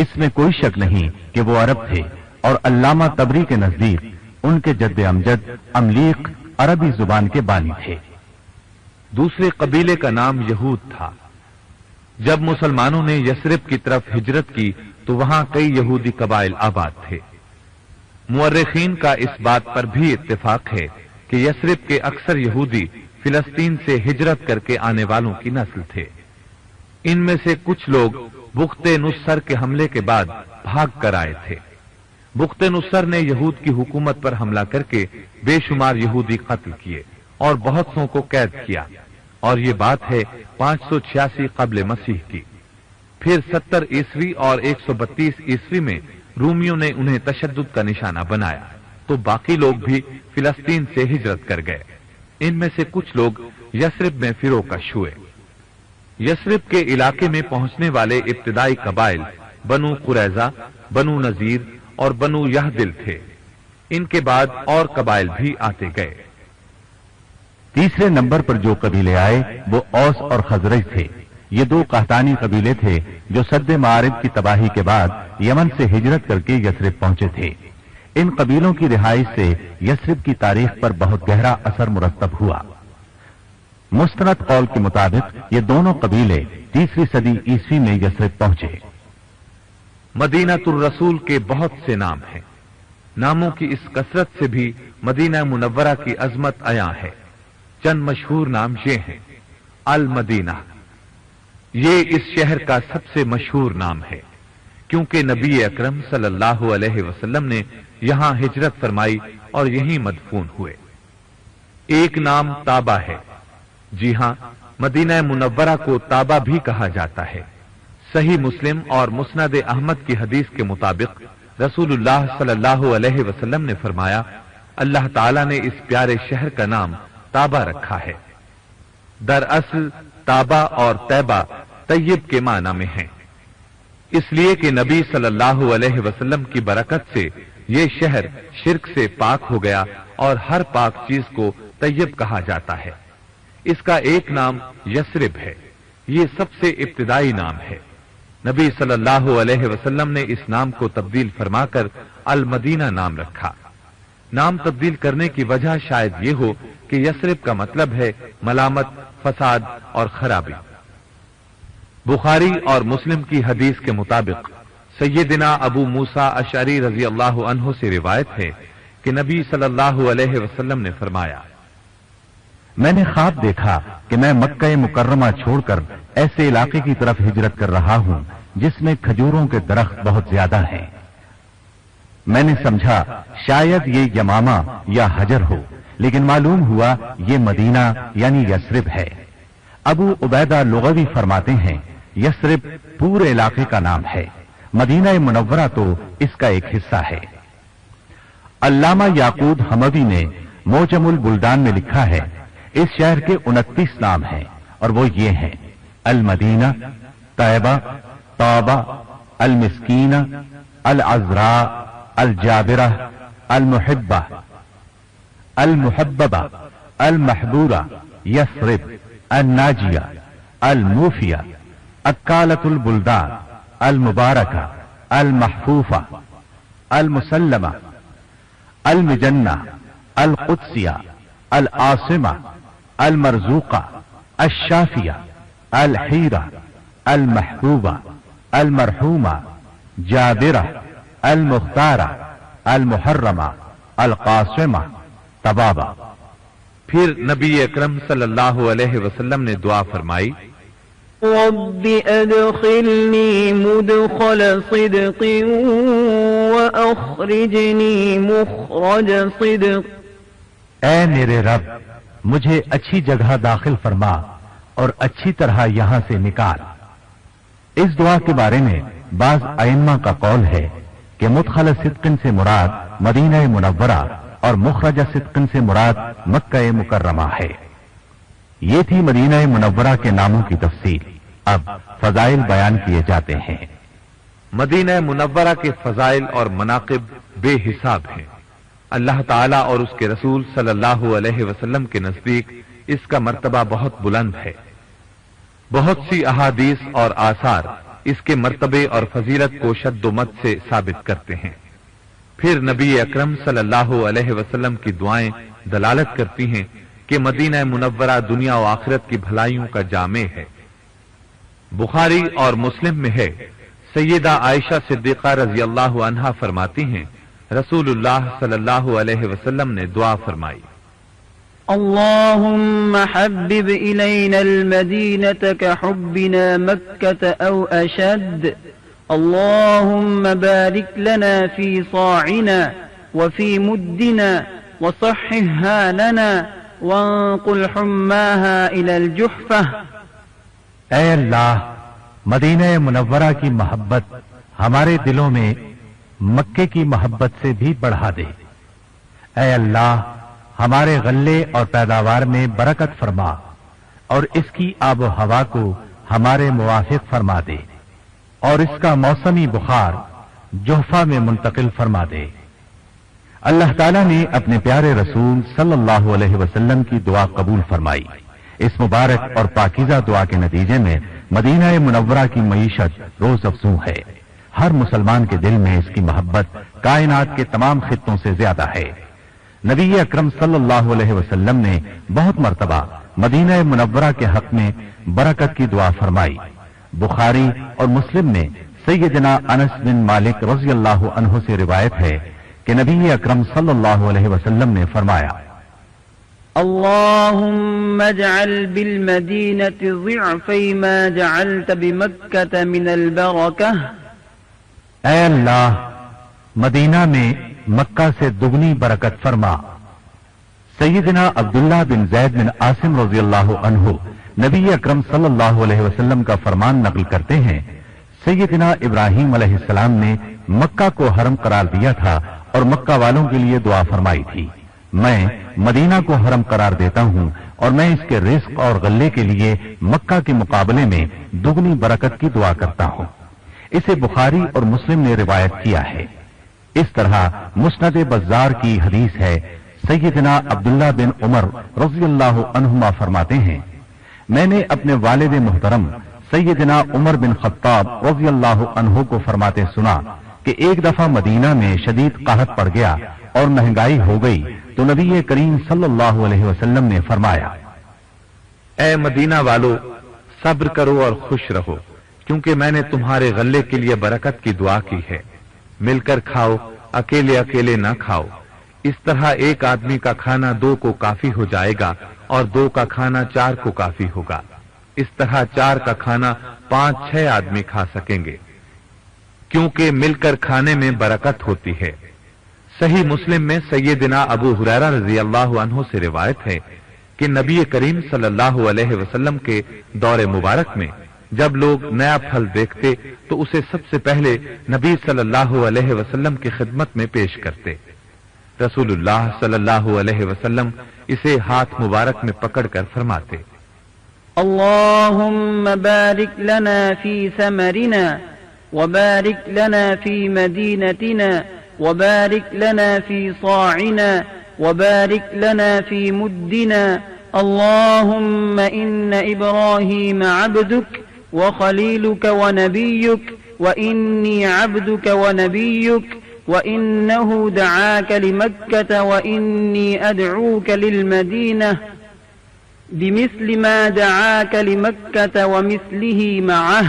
اس میں کوئی شک نہیں کہ وہ عرب تھے اور علامہ طبری کے نزدیک ان کے جد امجد املیق عربی زبان کے بانی تھے۔ دوسرے قبیلے کا نام یہود تھا۔ جب مسلمانوں نے یثرب کی طرف ہجرت کی تو وہاں کئی یہودی قبائل آباد تھے۔ مورخین کا اس بات پر بھی اتفاق ہے کہ یثرب کے اکثر یہودی فلسطین سے ہجرت کر کے آنے والوں کی نسل تھے۔ ان میں سے کچھ لوگ بخت نصر کے حملے کے بعد بھاگ کر آئے تھے۔ بخت نصر نے یہود کی حکومت پر حملہ کر کے بے شمار یہودی قتل کیے اور بہت سو کو قید کیا، اور یہ بات ہے 586 قبل مسیح کی۔ پھر 70 عیسوی اور 132 عیسوی میں رومیوں نے انہیں تشدد کا نشانہ بنایا تو باقی لوگ بھی فلسطین سے ہجرت کر گئے۔ ان میں سے کچھ لوگ یثرب میں فروکش ہوئے۔ یثرب کے علاقے میں پہنچنے والے ابتدائی قبائل بنو قریظہ، بنو نذیر اور بنو یہدل تھے۔ ان کے بعد اور قبائل بھی آتے گئے۔ تیسرے نمبر پر جو قبیلے آئے وہ اوس اور خزرج تھے۔ یہ دو قحطانی قبیلے تھے جو سد معارب کی تباہی کے بعد یمن سے ہجرت کر کے یثرب پہنچے تھے۔ ان قبیلوں کی رہائش سے یثرب کی تاریخ پر بہت گہرا اثر مرتب ہوا۔ مستند قول کے مطابق یہ دونوں قبیلے 3 صدی عیسوی میں یثرب پہنچے۔ مدینہ الرسول کے بہت سے نام ہیں۔ ناموں کی اس کثرت سے بھی مدینہ منورہ کی عظمت عیاں ہے۔ چند مشہور نام یہ ہیں۔ المدینہ، یہ اس شہر کا سب سے مشہور نام ہے کیونکہ نبی اکرم صلی اللہ علیہ وسلم نے یہاں ہجرت فرمائی اور یہیں مدفون ہوئے۔ ایک نام طابہ ہے۔ جی ہاں، مدینہ منورہ کو طابہ بھی کہا جاتا ہے۔ صحیح مسلم اور مسند احمد کی حدیث کے مطابق رسول اللہ صلی اللہ علیہ وسلم نے فرمایا، اللہ تعالیٰ نے اس پیارے شہر کا نام طابہ رکھا ہے۔ دراصل طابہ اور طیبہ طیب کے معنی میں ہیں، اس لیے کہ نبی صلی اللہ علیہ وسلم کی برکت سے یہ شہر شرک سے پاک ہو گیا اور ہر پاک چیز کو طیب کہا جاتا ہے۔ اس کا ایک نام یثرب ہے، یہ سب سے ابتدائی نام ہے۔ نبی صلی اللہ علیہ وسلم نے اس نام کو تبدیل فرما کر المدینہ نام رکھا۔ نام تبدیل کرنے کی وجہ شاید یہ ہو کہ یثرب کا مطلب ہے ملامت، فساد اور خرابی۔ بخاری اور مسلم کی حدیث کے مطابق سیدنا ابو موسیٰ اشعری رضی اللہ عنہ سے روایت ہے کہ نبی صلی اللہ علیہ وسلم نے فرمایا، میں نے خواب دیکھا کہ میں مکہ مکرمہ چھوڑ کر ایسے علاقے کی طرف ہجرت کر رہا ہوں جس میں کھجوروں کے درخت بہت زیادہ ہیں۔ میں نے سمجھا شاید یہ یمامہ یا حجر ہو، لیکن معلوم ہوا یہ مدینہ یعنی یثرب ہے۔ ابو عبیدہ لغوی فرماتے ہیں یثرب پورے علاقے کا نام ہے، مدینہ منورہ تو اس کا ایک حصہ ہے۔ علامہ یعقوب حموی نے موجم البلدان میں لکھا ہے اس شہر کے 29 نام ہیں اور وہ یہ ہیں: المدینہ، طیبہ، طابہ، المسکینہ، العذراء، الجابرہ، المحبہ، المحببہ، المحبورہ، یثرب، الناجیہ، الموفیہ، اکالۃ البلدان، المبارکہ، المحفوفہ، المسلمہ، المجنہ، القدسیہ، العاصمہ، المرزوقہ، الشافیہ، الحیرہ، المحبوبہ، المرحومہ، جابرہ، المختارہ، المحرمہ، القاسمہ، طبابہ۔ پھر نبی اکرم صلی اللہ علیہ وسلم نے دعا فرمائی، رب ادخلنی مدخل صدق واخرجنی مخرج صدق۔ اے میرے رب، مجھے اچھی جگہ داخل فرما اور اچھی طرح یہاں سے نکال۔ اس دعا کے بارے میں بعض ائمہ کا قول ہے کہ مدخل صدق سے مراد مدینہ منورہ اور مخرج صدق سے مراد مکہ مکرمہ ہے۔ یہ تھی مدینہ منورہ کے ناموں کی تفصیل۔ اب فضائل بیان کیے جاتے ہیں۔ مدینہ منورہ کے فضائل اور مناقب بے حساب ہیں۔ اللہ تعالیٰ اور اس کے رسول صلی اللہ علیہ وسلم کے نزدیک اس کا مرتبہ بہت بلند ہے۔ بہت سی احادیث اور آثار اس کے مرتبے اور فضیلت کو شد و مد سے ثابت کرتے ہیں۔ پھر نبی اکرم صلی اللہ علیہ وسلم کی دعائیں دلالت کرتی ہیں کہ مدینہ منورہ دنیا و آخرت کی بھلائیوں کا جامع ہے۔ بخاری اور مسلم میں ہے، سیدہ عائشہ صدیقہ رضی اللہ عنہا فرماتی ہیں، رسول اللہ صلی اللہ علیہ وسلم نے دعا فرمائی، اللهم حبب إلينا المدينة كحبنا مكة أو أشد، اللهم بارك لنا في صاعنا وفي مدنا وصححها لنا وانقل حماها إلى الجحفة۔ اے اللہ، مدینہ منورہ کی محبت ہمارے دلوں میں مکے کی محبت سے بھی بڑھا دے۔ اے اللہ، ہمارے غلے اور پیداوار میں برکت فرما اور اس کی آب و ہوا کو ہمارے موافق فرما دے اور اس کا موسمی بخار جوفہ میں منتقل فرما دے۔ اللہ تعالیٰ نے اپنے پیارے رسول صلی اللہ علیہ وسلم کی دعا قبول فرمائی۔ اس مبارک اور پاکیزہ دعا کے نتیجے میں مدینہ منورہ کی معیشت روز افزوں ہے۔ ہر مسلمان کے دل میں اس کی محبت کائنات کے تمام خطوں سے زیادہ ہے۔ نبی اکرم صلی اللہ علیہ وسلم نے بہت مرتبہ مدینہ منورہ کے حق میں برکت کی دعا فرمائی۔ بخاری اور مسلم میں سیدنا انس بن مالک رضی اللہ عنہ سے روایت ہے کہ نبی اکرم صلی اللہ علیہ وسلم نے فرمایا، اللهم اجعل بالمدينة ضعفي ما جعلت بمكة من البركة۔ اے اللہ، مدینہ میں مکہ سے دگنی برکت فرما۔ سیدنا عبداللہ بن زید بن عاصم رضی اللہ عنہ نبی اکرم صلی اللہ علیہ وسلم کا فرمان نقل کرتے ہیں، سیدنا ابراہیم علیہ السلام نے مکہ کو حرم قرار دیا تھا اور مکہ والوں کے لیے دعا فرمائی تھی، میں مدینہ کو حرم قرار دیتا ہوں اور میں اس کے رزق اور غلے کے لیے مکہ کے مقابلے میں دگنی برکت کی دعا کرتا ہوں۔ اسے بخاری اور مسلم نے روایت کیا ہے۔ اس طرح مسند بزار کی حدیث ہے، سیدنا عبداللہ بن عمر رضی اللہ عنہما فرماتے ہیں، میں نے اپنے والد محترم سیدنا عمر بن خطاب رضی اللہ عنہ کو فرماتے سنا کہ ایک دفعہ مدینہ میں شدید قحط پڑ گیا اور مہنگائی ہو گئی تو نبی کریم صلی اللہ علیہ وسلم نے فرمایا، اے مدینہ والو، صبر کرو اور خوش رہو، کیونکہ میں نے تمہارے غلے کے لیے برکت کی دعا کی ہے۔ مل کر کھاؤ، اکیلے اکیلے نہ کھاؤ، اس طرح ایک آدمی کا کھانا 2 کو کافی ہو جائے گا اور 2 کا کھانا 4 کو کافی ہوگا، اس طرح 4 کا کھانا 5-6 آدمی کھا سکیں گے، کیونکہ مل کر کھانے میں برکت ہوتی ہے۔ صحیح مسلم میں سیدنا ابو ہریرہ رضی اللہ عنہ سے روایت ہے کہ نبی کریم صلی اللہ علیہ وسلم کے دور مبارک میں جب لوگ نیا پھل دیکھتے تو اسے سب سے پہلے نبی صلی اللہ علیہ وسلم کی خدمت میں پیش کرتے۔ رسول اللہ صلی اللہ علیہ وسلم اسے ہاتھ مبارک میں پکڑ کر فرماتے، اللهم بارك لنا في ثمرنا وبارك لنا في مدينتنا وبارك لنا في صاعنا وبارك لنا في مدنا، اللهم إن إبراهيم عبدك وخليلك ونبيك وإني عبدك ونبيك وإنه دعاك لمكة وإني أدعوك للمدينة بمثل ما دعاك لمكة ومثله معه۔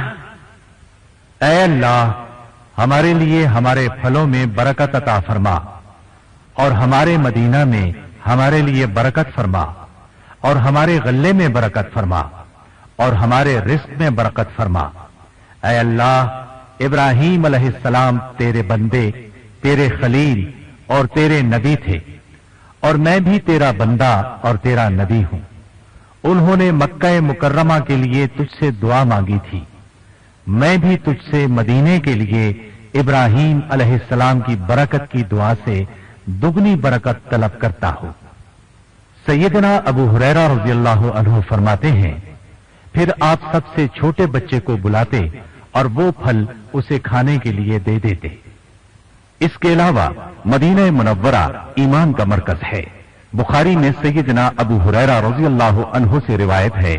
اے اللہ، ہمارے لیے ہمارے پھلوں میں برکت عطا فرما اور ہمارے مدینہ میں ہمارے لیے برکت فرما اور ہمارے غلے میں برکت فرما اور ہمارے رزق میں برکت فرما۔ اے اللہ، ابراہیم علیہ السلام تیرے بندے، تیرے خلیل اور تیرے نبی تھے اور میں بھی تیرا بندہ اور تیرا نبی ہوں۔ انہوں نے مکہ مکرمہ کے لیے تجھ سے دعا مانگی تھی، میں بھی تجھ سے مدینے کے لیے ابراہیم علیہ السلام کی برکت کی دعا سے دگنی برکت طلب کرتا ہوں۔ سیدنا ابو ہریرہ رضی اللہ عنہ فرماتے ہیں، پھر آپ سب سے چھوٹے بچے کو بلاتے اور وہ پھل اسے کھانے کے لیے دے دیتے۔ اس کے علاوہ مدینہ منورہ ایمان کا مرکز ہے۔ بخاری میں سیدنا ابو ہریرہ رضی اللہ عنہ سے روایت ہے،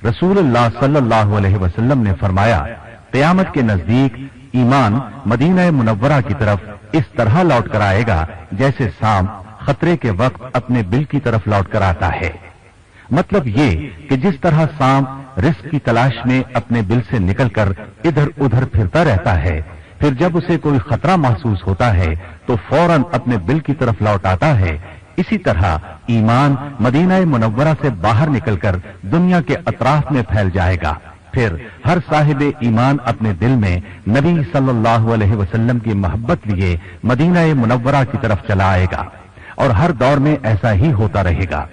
رسول اللہ صلی اللہ علیہ وسلم نے فرمایا، قیامت کے نزدیک ایمان مدینہ منورہ کی طرف اس طرح لوٹ کر آئے گا جیسے سانپ خطرے کے وقت اپنے بل کی طرف لوٹ کر آتا ہے۔ مطلب یہ کہ جس طرح سانپ رزق کی تلاش میں اپنے بل سے نکل کر ادھر ادھر پھرتا رہتا ہے، پھر جب اسے کوئی خطرہ محسوس ہوتا ہے تو فوراً اپنے بل کی طرف لوٹ آتا ہے، اسی طرح ایمان مدینہ منورہ سے باہر نکل کر دنیا کے اطراف میں پھیل جائے گا۔ پھر ہر صاحب ایمان اپنے دل میں نبی صلی اللہ علیہ وسلم کی محبت لیے مدینہ منورہ کی طرف چلا آئے گا، اور ہر دور میں ایسا ہی ہوتا رہے گا۔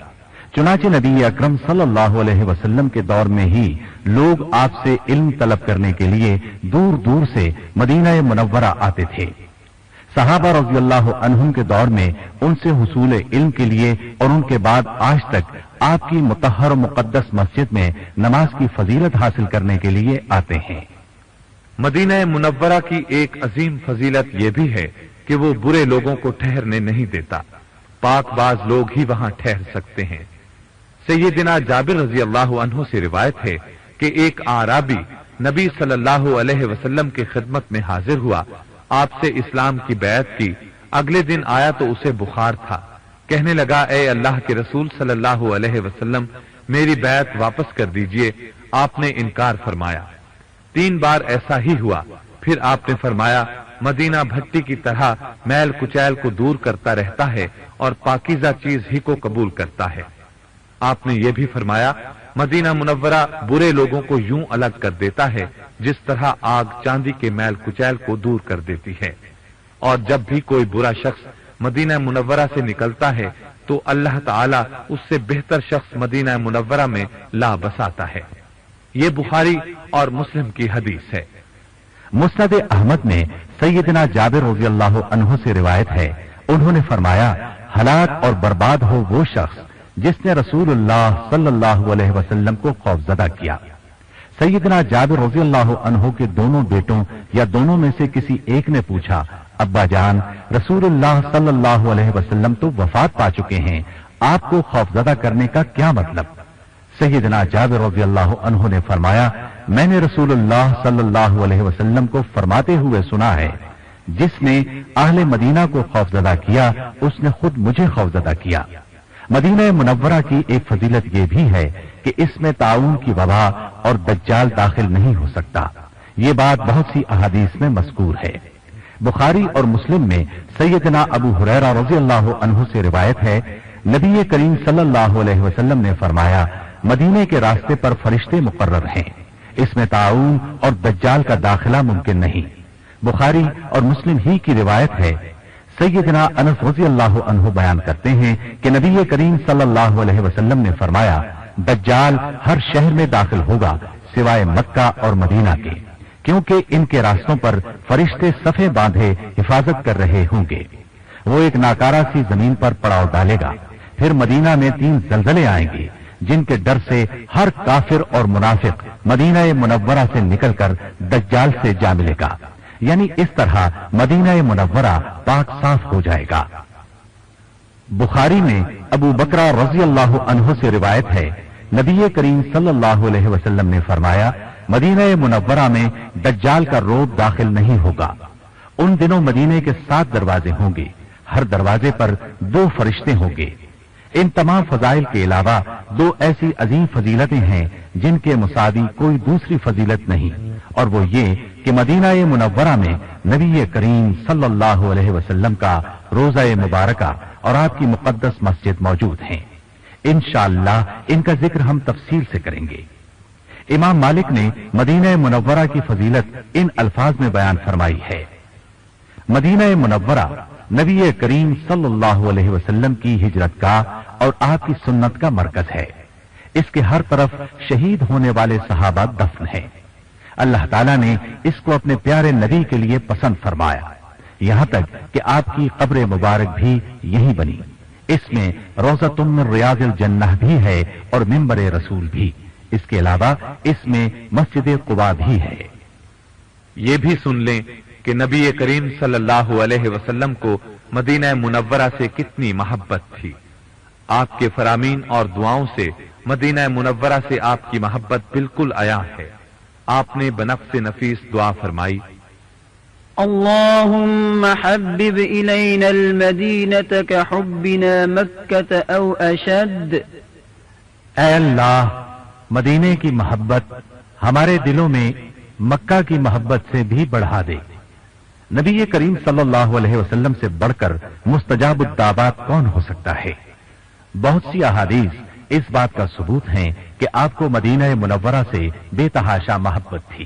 چنانچہ نبی اکرم صلی اللہ علیہ وسلم کے دور میں ہی لوگ آپ سے علم طلب کرنے کے لیے دور دور سے مدینہ منورہ آتے تھے۔ صحابہ رضی اللہ عنہم کے دور میں ان سے حصول علم کے لیے اور ان کے بعد آج تک آپ کی مطہر و مقدس مسجد میں نماز کی فضیلت حاصل کرنے کے لیے آتے ہیں۔ مدینہ منورہ کی ایک عظیم فضیلت یہ بھی ہے کہ وہ برے لوگوں کو ٹھہرنے نہیں دیتا، پاک باز لوگ ہی وہاں ٹھہر سکتے ہیں۔ سیدنا جابر رضی اللہ عنہ سے روایت ہے کہ ایک اعرابی نبی صلی اللہ علیہ وسلم کی خدمت میں حاضر ہوا، آپ سے اسلام کی بیعت کی۔ اگلے دن آیا تو اسے بخار تھا، کہنے لگا اے اللہ کے رسول صلی اللہ علیہ وسلم، میری بیعت واپس کر دیجئے۔ آپ نے انکار فرمایا۔ 3 بار ایسا ہی ہوا، پھر آپ نے فرمایا مدینہ بھٹی کی طرح میل کچیل کو دور کرتا رہتا ہے اور پاکیزہ چیز ہی کو قبول کرتا ہے۔ آپ نے یہ بھی فرمایا مدینہ منورہ برے لوگوں کو یوں الگ کر دیتا ہے جس طرح آگ چاندی کے میل کچیل کو دور کر دیتی ہے، اور جب بھی کوئی برا شخص مدینہ منورہ سے نکلتا ہے تو اللہ تعالی اس سے بہتر شخص مدینہ منورہ میں لا بساتا ہے۔ یہ بخاری اور مسلم کی حدیث ہے۔ مسند احمد میں سیدنا جابر رضی اللہ عنہ سے روایت ہے، انہوں نے فرمایا ہلاک اور برباد ہو وہ شخص جس نے رسول اللہ صلی اللہ علیہ وسلم کو خوفزدہ کیا۔ سیدنا جابر رضی اللہ عنہ کے دونوں بیٹوں یا دونوں میں سے کسی ایک نے پوچھا، ابا جان رسول اللہ صلی اللہ علیہ وسلم تو وفات پا چکے ہیں، آپ کو خوفزدہ کرنے کا کیا مطلب؟ سیدنا جابر رضی اللہ عنہ نے فرمایا میں نے رسول اللہ صلی اللہ علیہ وسلم کو فرماتے ہوئے سنا ہے، جس نے اہل مدینہ کو خوفزدہ کیا اس نے خود مجھے خوفزدہ کیا۔ مدینہ منورہ کی ایک فضیلت یہ بھی ہے کہ اس میں طاعون کی وبا اور دجال داخل نہیں ہو سکتا، یہ بات بہت سی احادیث میں مذکور ہے۔ بخاری اور مسلم میں سیدنا ابو ہریرہ رضی اللہ عنہ سے روایت ہے، نبی کریم صلی اللہ علیہ وسلم نے فرمایا مدینے کے راستے پر فرشتے مقرر ہیں، اس میں طاعون اور دجال کا داخلہ ممکن نہیں۔ بخاری اور مسلم ہی کی روایت ہے، سیدنا انس رضی اللہ عنہ بیان کرتے ہیں کہ نبی کریم صلی اللہ علیہ وسلم نے فرمایا دجال ہر شہر میں داخل ہوگا سوائے مکہ اور مدینہ کے، کیونکہ ان کے راستوں پر فرشتے صفے باندھے حفاظت کر رہے ہوں گے۔ وہ ایک ناکارہ سی زمین پر پڑاؤ ڈالے گا، پھر مدینہ میں 3 زلزلے آئیں گے جن کے ڈر سے ہر کافر اور منافق مدینہ منورہ سے نکل کر دجال سے جا ملے گا، یعنی اس طرح مدینہ منورہ پاک صاف ہو جائے گا۔ بخاری میں ابو بکرہ رضی اللہ عنہ سے روایت ہے، نبی کریم صلی اللہ علیہ وسلم نے فرمایا مدینہ منورہ میں دجال کا روب داخل نہیں ہوگا۔ ان دنوں مدینے کے 7 دروازے ہوں گے، ہر دروازے پر 2 فرشتے ہوں گے۔ ان تمام فضائل کے علاوہ 2 ایسی عظیم فضیلتیں ہیں جن کے مساوی کوئی دوسری فضیلت نہیں، اور وہ یہ کہ مدینہ منورہ میں نبی کریم صلی اللہ علیہ وسلم کا روضہ مبارکہ اور آپ کی مقدس مسجد موجود ہیں۔ انشاءاللہ ان کا ذکر ہم تفصیل سے کریں گے۔ امام مالک نے مدینہ منورہ کی فضیلت ان الفاظ میں بیان فرمائی ہے، مدینہ منورہ نبی کریم صلی اللہ علیہ وسلم کی ہجرت کا اور آپ کی سنت کا مرکز ہے، اس کے ہر طرف شہید ہونے والے صحابہ دفن ہیں۔ اللہ تعالیٰ نے اس کو اپنے پیارے نبی کے لیے پسند فرمایا، یہاں تک کہ آپ کی قبر مبارک بھی یہی بنی۔ اس میں روضۃ من ریاض الجنہ بھی ہے اور منبر رسول بھی، اس کے علاوہ اس میں مسجد قباء بھی ہے۔ یہ بھی سن لیں کہ نبی کریم صلی اللہ علیہ وسلم کو مدینہ منورہ سے کتنی محبت تھی۔ آپ کے فرامین اور دعاؤں سے مدینہ منورہ سے آپ کی محبت بالکل عیاں ہے۔ آپ نے بنفس نفیس دعا فرمائی، اللهم حبب إلينا المدينة كحبنا مكة أو أشد. اے اللہ، مدینے کی محبت ہمارے دلوں میں مکہ کی محبت سے بھی بڑھا دے۔ نبی کریم صلی اللہ علیہ وسلم سے بڑھ کر مستجاب الدعوات کون ہو سکتا ہے؟ بہت سی احادیث اس بات کا ثبوت ہیں کہ آپ کو مدینہ منورہ سے بے تحاشا محبت تھی۔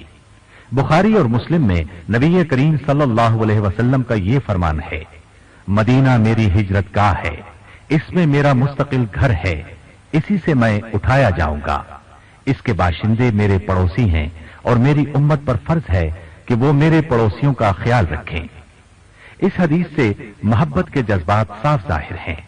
بخاری اور مسلم میں نبی کریم صلی اللہ علیہ وسلم کا یہ فرمان ہے، مدینہ میری ہجرت گاہ ہے، اس میں میرا مستقل گھر ہے، اسی سے میں اٹھایا جاؤں گا، اس کے باشندے میرے پڑوسی ہیں اور میری امت پر فرض ہے کہ وہ میرے پڑوسیوں کا خیال رکھیں۔ اس حدیث سے محبت کے جذبات صاف ظاہر ہیں۔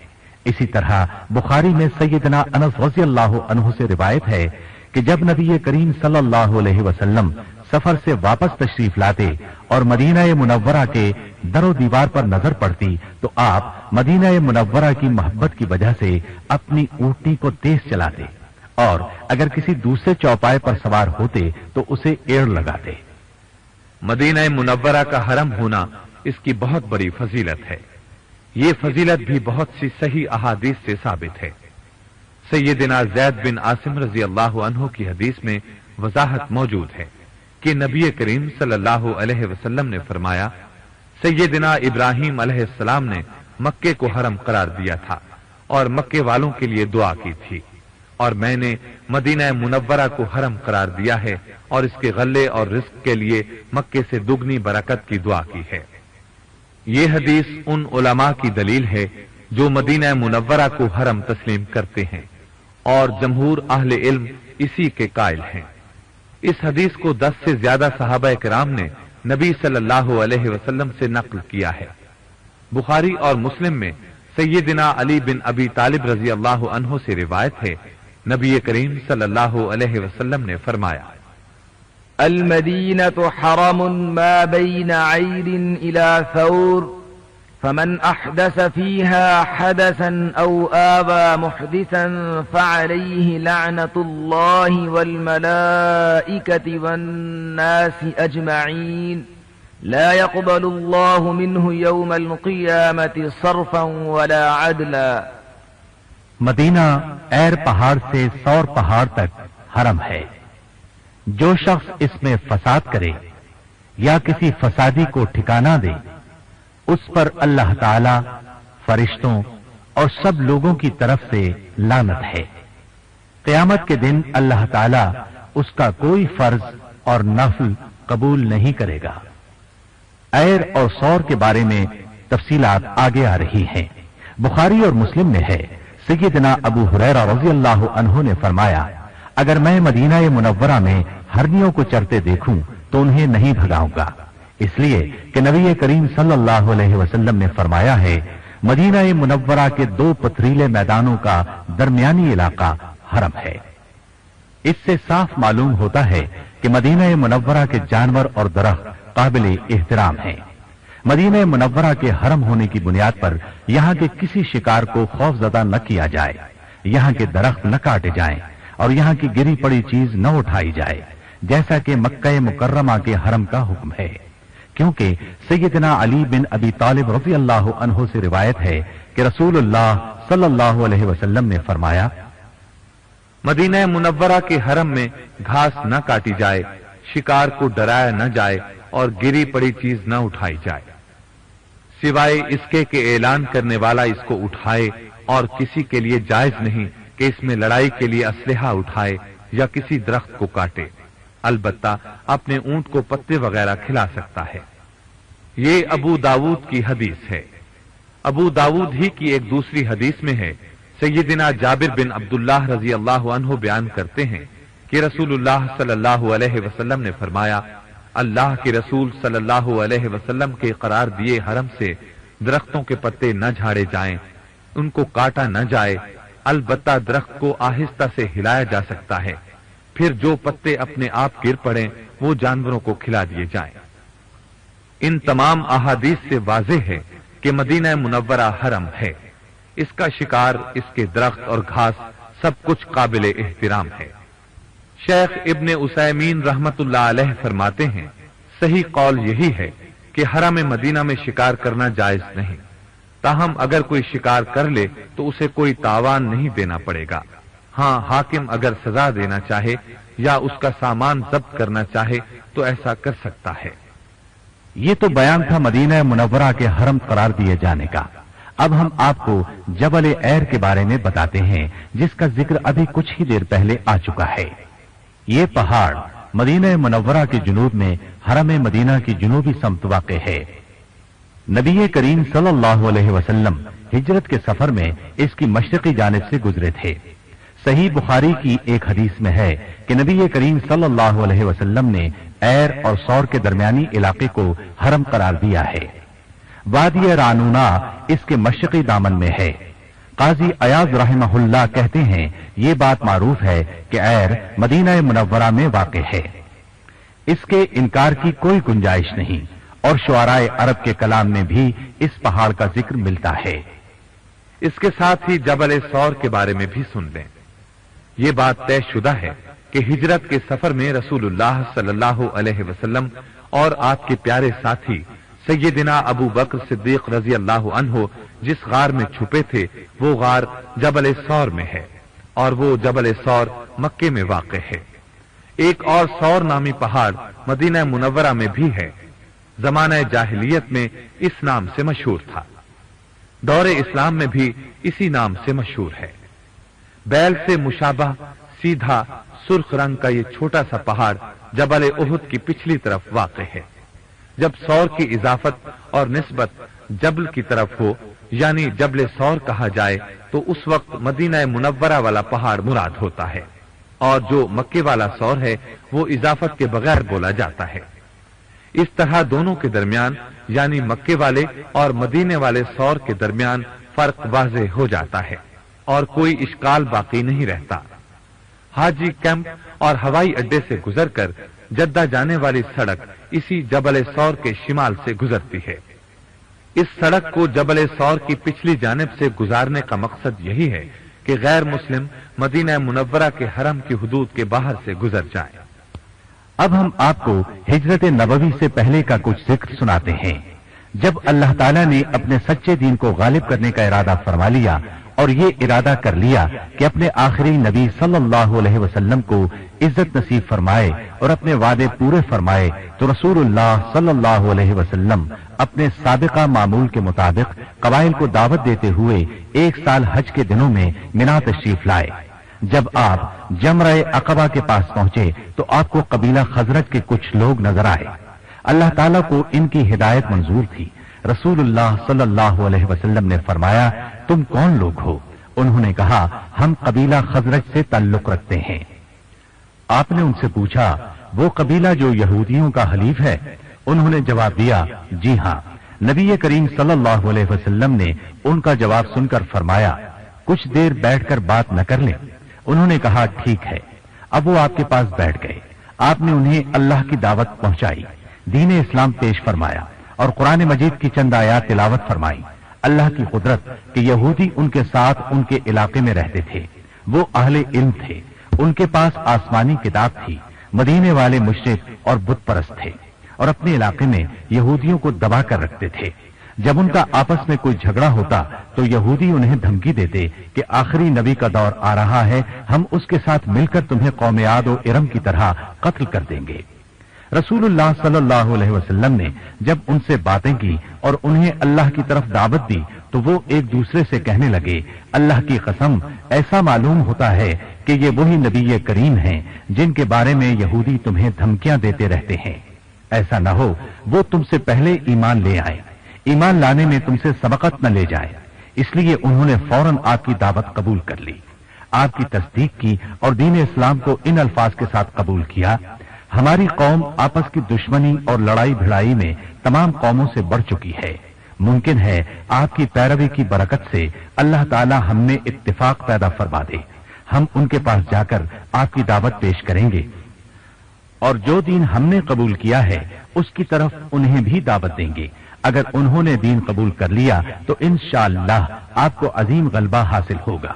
اسی طرح بخاری میں سیدنا انس رضی اللہ عنہ سے روایت ہے کہ جب نبی کریم صلی اللہ علیہ وسلم سفر سے واپس تشریف لاتے اور مدینہ منورہ کے در و دیوار پر نظر پڑتی تو آپ مدینہ منورہ کی محبت کی وجہ سے اپنی اونٹنی کو تیز چلاتے اور اگر کسی دوسرے چوپائے پر سوار ہوتے تو اسے ایڑ لگاتے۔ مدینہ منورہ کا حرم ہونا اس کی بہت بڑی فضیلت ہے۔ یہ فضیلت بھی بہت سی صحیح احادیث سے ثابت ہے۔ سیدنا زید بن عاصم رضی اللہ عنہ کی حدیث میں وضاحت موجود ہے کہ نبی کریم صلی اللہ علیہ وسلم نے فرمایا، سیدنا ابراہیم علیہ السلام نے مکے کو حرم قرار دیا تھا اور مکے والوں کے لیے دعا کی تھی، اور میں نے مدینہ منورہ کو حرم قرار دیا ہے اور اس کے غلے اور رزق کے لیے مکے سے دگنی برکت کی دعا کی ہے۔ یہ حدیث ان علماء کی دلیل ہے جو مدینہ منورہ کو حرم تسلیم کرتے ہیں، اور جمہور اہل علم اسی کے قائل ہیں۔ اس حدیث کو 10 سے زیادہ صحابہ کرام نے نبی صلی اللہ علیہ وسلم سے نقل کیا ہے۔ بخاری اور مسلم میں سیدنا علی بن ابی طالب رضی اللہ عنہ سے روایت ہے، نبی کریم صلی اللہ علیہ وسلم نے فرمایا، المدينة حرم ما بين عير إلى ثور فمن أحدث فيها حدثا أو آوى محدثا فعليه لعنة الله والملائكة والناس أجمعين لا يقبل الله منه يوم القيامة صرفا ولا عدلا۔ مدینہ ایر پہاڑ سے سور پہاڑ تک حرم ہے۔ جو شخص اس میں فساد کرے یا کسی فسادی کو ٹھکانہ دے اس پر اللہ تعالی، فرشتوں اور سب لوگوں کی طرف سے لعنت ہے۔ قیامت کے دن اللہ تعالی اس کا کوئی فرض اور نفل قبول نہیں کرے گا۔ ایر اور سور کے بارے میں تفصیلات آگے آ رہی ہیں۔ بخاری اور مسلم میں ہے، سیدنا ابو ہریرہ رضی اللہ عنہ نے فرمایا، اگر میں مدینہ منورہ میں ہرنیوں کو چرتے دیکھوں تو انہیں نہیں بھگاؤں گا، اس لیے کہ نبی کریم صلی اللہ علیہ وسلم نے فرمایا ہے، مدینہ منورہ کے 2 پتھریلے میدانوں کا درمیانی علاقہ حرم ہے۔ اس سے صاف معلوم ہوتا ہے کہ مدینہ منورہ کے جانور اور درخت قابل احترام ہیں۔ مدینہ منورہ کے حرم ہونے کی بنیاد پر یہاں کے کسی شکار کو خوف زدہ نہ کیا جائے، یہاں کے درخت نہ کاٹے جائیں اور یہاں کی گری پڑی چیز نہ اٹھائی جائے، جیسا کہ مکہ مکرمہ کے حرم کا حکم ہے، کیونکہ سیدنا علی بن ابی طالب رضی اللہ عنہ سے روایت ہے کہ رسول اللہ صلی اللہ علیہ وسلم نے فرمایا، مدینہ منورہ کے حرم میں گھاس نہ کاٹی جائے، شکار کو ڈرایا نہ جائے اور گری پڑی چیز نہ اٹھائی جائے، سوائے اس کے کہ اعلان کرنے والا اس کو اٹھائے، اور کسی کے لیے جائز نہیں کہ اس میں لڑائی کے لیے اسلحہ اٹھائے یا کسی درخت کو کاٹے، البتہ اپنے اونٹ کو پتے وغیرہ کھلا سکتا ہے۔ یہ ابو داود کی حدیث ہے۔ ابو داود ہی کی ایک دوسری حدیث میں ہے، سیدنا جابر بن عبداللہ رضی اللہ عنہ بیان کرتے ہیں کہ رسول اللہ صلی اللہ علیہ وسلم نے فرمایا، اللہ کے رسول صلی اللہ علیہ وسلم کے قرار دیے حرم سے درختوں کے پتے نہ جھاڑے جائیں، ان کو کاٹا نہ جائے، البتہ درخت کو آہستہ سے ہلایا جا سکتا ہے، پھر جو پتے اپنے آپ گر پڑیں وہ جانوروں کو کھلا دیے جائیں۔ ان تمام احادیث سے واضح ہے کہ مدینہ منورہ حرم ہے، اس کا شکار، اس کے درخت اور گھاس سب کچھ قابل احترام ہے۔ شیخ ابن عثیمین رحمت اللہ علیہ فرماتے ہیں صحیح قول یہی ہے کہ حرم مدینہ میں شکار کرنا جائز نہیں، تاہم اگر کوئی شکار کر لے تو اسے کوئی تاوان نہیں دینا پڑے گا۔ ہاں حاکم اگر سزا دینا چاہے یا اس کا سامان ضبط کرنا چاہے تو ایسا کر سکتا ہے۔ یہ تو بیان تھا مدینہ منورہ کے حرم قرار دیے جانے کا۔ اب ہم آپ کو جبل ایر کے بارے میں بتاتے ہیں جس کا ذکر ابھی کچھ ہی دیر پہلے آ چکا ہے۔ یہ پہاڑ مدینہ منورہ کے جنوب میں حرم مدینہ کی جنوبی سمت واقع ہے۔ نبی کریم صلی اللہ علیہ وسلم ہجرت کے سفر میں اس کی مشرقی جانب سے گزرے تھے۔ صحیح بخاری کی ایک حدیث میں ہے کہ نبی کریم صلی اللہ علیہ وسلم نے ایر اور سور کے درمیانی علاقے کو حرم قرار دیا ہے۔ وادی رانونا اس کے مشرقی دامن میں ہے۔ قاضی ایاز رحمہ اللہ کہتے ہیں یہ بات معروف ہے کہ ایر مدینہ منورہ میں واقع ہے، اس کے انکار کی کوئی گنجائش نہیں، اور شعراء عرب کے کلام میں بھی اس پہاڑ کا ذکر ملتا ہے۔ اس کے ساتھ ہی جبل سور کے بارے میں بھی سن لیں۔ یہ بات طے شدہ ہے کہ ہجرت کے سفر میں رسول اللہ صلی اللہ علیہ وسلم اور آپ کے پیارے ساتھی سیدنا ابو بکر صدیق رضی اللہ عنہ جس غار میں چھپے تھے وہ غار جبل سور میں ہے، اور وہ جبل سور مکے میں واقع ہے۔ ایک اور سور نامی پہاڑ مدینہ منورہ میں بھی ہے، زمانہ جاہلیت میں اس نام سے مشہور تھا، دور اسلام میں بھی اسی نام سے مشہور ہے۔ بیل سے مشابہ سیدھا سرخ رنگ کا یہ چھوٹا سا پہاڑ جبل احد کی پچھلی طرف واقع ہے۔ جب سور کی اضافت اور نسبت جبل کی طرف ہو یعنی جبل سور کہا جائے تو اس وقت مدینہ منورہ والا پہاڑ مراد ہوتا ہے، اور جو مکے والا سور ہے وہ اضافت کے بغیر بولا جاتا ہے۔ اس طرح دونوں کے درمیان یعنی مکے والے اور مدینے والے سور کے درمیان فرق واضح ہو جاتا ہے اور کوئی اشکال باقی نہیں رہتا۔ حاجی کیمپ اور ہوائی اڈے سے گزر کر جدہ جانے والی سڑک اسی جبل سور کے شمال سے گزرتی ہے۔ اس سڑک کو جبل سور کی پچھلی جانب سے گزارنے کا مقصد یہی ہے کہ غیر مسلم مدینہ منورہ کے حرم کی حدود کے باہر سے گزر جائیں۔ اب ہم آپ کو ہجرت نبوی سے پہلے کا کچھ ذکر سناتے ہیں۔ جب اللہ تعالیٰ نے اپنے سچے دین کو غالب کرنے کا ارادہ فرما لیا اور یہ ارادہ کر لیا کہ اپنے آخری نبی صلی اللہ علیہ وسلم کو عزت نصیب فرمائے اور اپنے وعدے پورے فرمائے، تو رسول اللہ صلی اللہ علیہ وسلم اپنے سابقہ معمول کے مطابق قبائل کو دعوت دیتے ہوئے 1 سال حج کے دنوں میں منا تشریف لائے۔ جب آپ جمرہ عقبہ کے پاس پہنچے تو آپ کو قبیلہ خزرج کے کچھ لوگ نظر آئے۔ اللہ تعالیٰ کو ان کی ہدایت منظور تھی۔ رسول اللہ صلی اللہ علیہ وسلم نے فرمایا تم کون لوگ ہو؟ انہوں نے کہا ہم قبیلہ خزرج سے تعلق رکھتے ہیں۔ آپ نے ان سے پوچھا وہ قبیلہ جو یہودیوں کا حلیف ہے؟ انہوں نے جواب دیا جی ہاں۔ نبی کریم صلی اللہ علیہ وسلم نے ان کا جواب سن کر فرمایا کچھ دیر بیٹھ کر بات نہ کر لیں؟ انہوں نے کہا ٹھیک ہے۔ اب وہ آپ کے پاس بیٹھ گئے۔ آپ نے انہیں اللہ کی دعوت پہنچائی، دین اسلام پیش فرمایا اور قرآن مجید کی چند آیات تلاوت فرمائی۔ اللہ کی قدرت کہ یہودی ان کے ساتھ ان کے علاقے میں رہتے تھے، وہ اہل علم تھے، ان کے پاس آسمانی کتاب تھی۔ مدینے والے مشرک اور بت پرست تھے اور اپنے علاقے میں یہودیوں کو دبا کر رکھتے تھے۔ جب ان کا آپس میں کوئی جھگڑا ہوتا تو یہودی انہیں دھمکی دیتے کہ آخری نبی کا دور آ رہا ہے، ہم اس کے ساتھ مل کر تمہیں قوم عاد و ارم کی طرح قتل کر دیں گے۔ رسول اللہ صلی اللہ علیہ وسلم نے جب ان سے باتیں کی اور انہیں اللہ کی طرف دعوت دی تو وہ ایک دوسرے سے کہنے لگے اللہ کی قسم ایسا معلوم ہوتا ہے کہ یہ وہی نبی کریم ہیں جن کے بارے میں یہودی تمہیں دھمکیاں دیتے رہتے ہیں۔ ایسا نہ ہو وہ تم سے پہلے ایمان لے آئے، ایمان لانے میں تم سے سبقت نہ لے جائے۔ اس لیے انہوں نے فوراً آپ کی دعوت قبول کر لی، آپ کی تصدیق کی اور دین اسلام کو ان الفاظ کے ساتھ قبول کیا ہماری قوم آپس کی دشمنی اور لڑائی بھڑائی میں تمام قوموں سے بڑھ چکی ہے، ممکن ہے آپ کی پیروی کی برکت سے اللہ تعالی ہم میں اتفاق پیدا فرما دے۔ ہم ان کے پاس جا کر آپ کی دعوت پیش کریں گے اور جو دین ہم نے قبول کیا ہے اس کی طرف انہیں بھی دعوت دیں گے۔ اگر انہوں نے دین قبول کر لیا تو انشاءاللہ آپ کو عظیم غلبہ حاصل ہوگا۔